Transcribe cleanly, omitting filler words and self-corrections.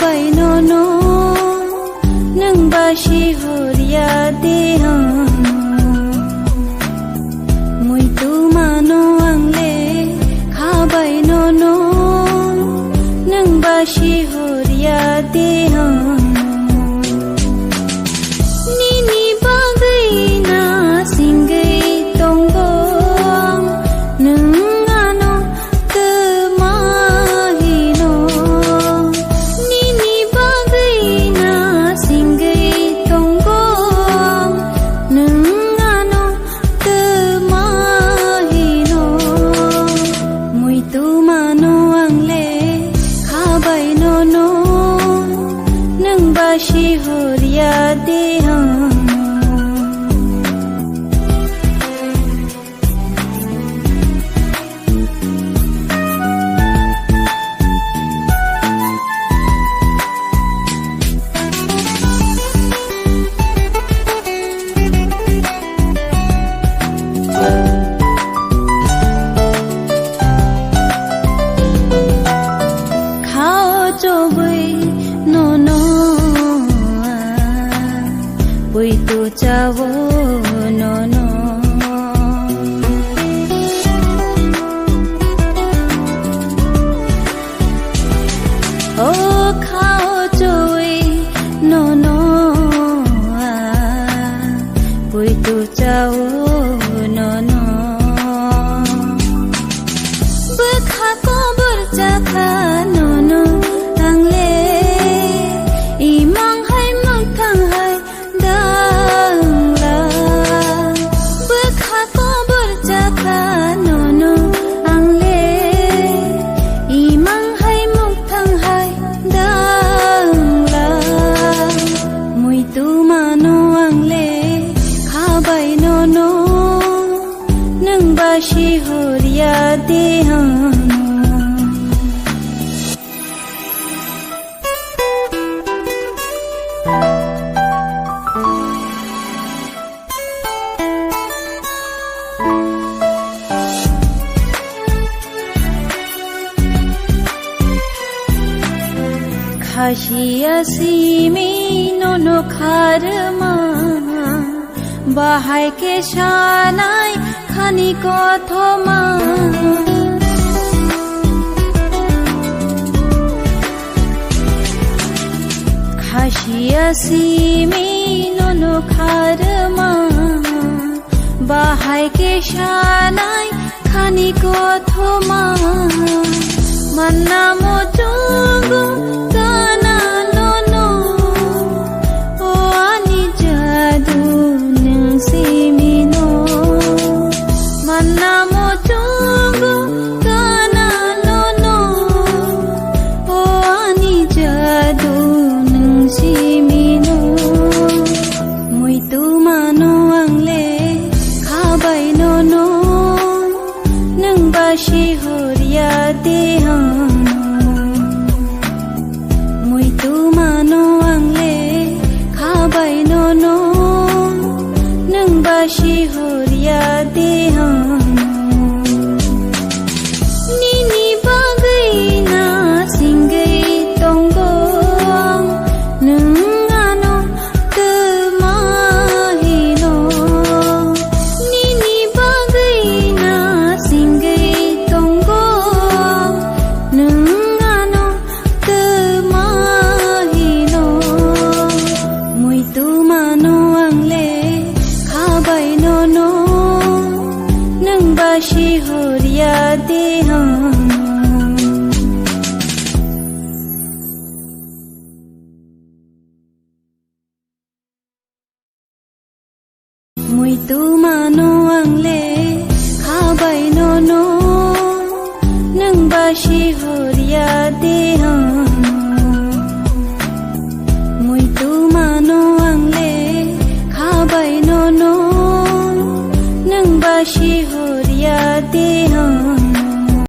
खाबायनो नो नों बासि हरिया देहा मुइतु मानो आंले खाबायनो नो नों बासि हरिया देहा निनि बागै ना सिंगै दंगो बासि हरिया देहा खाओ चोबै नो नो Puitu cawo no no Oh khao chui no no Puitu cawo no no Bekha ko bercakha no no Angle imang hai mang thang hai बासि हरिया देहा खासिया सिमी नोनो खारमा बाहाय के शानाय खानी कथमा खासिया सिमी नोनो खारमा बाहाय के शानाय खानी कथमा मन्ना मोचुगु गाना नोनो ओ आनि जादु नोंसिमिनो Manamo chungu kana nono O ani jadu nungsimino Muitu mano angle khabai nono Nung bashi horiya deha Muitu mano angle khabai nono Nung bashi horiya deha Nini bagai na singai tonggo Nung ano temahino Nini bagai na singai tonggo Nung ano temahino Muitu mano angle khabai nono Nung bashi horiya deha Muitu mano angle khabai nono Nung bashi horiya deha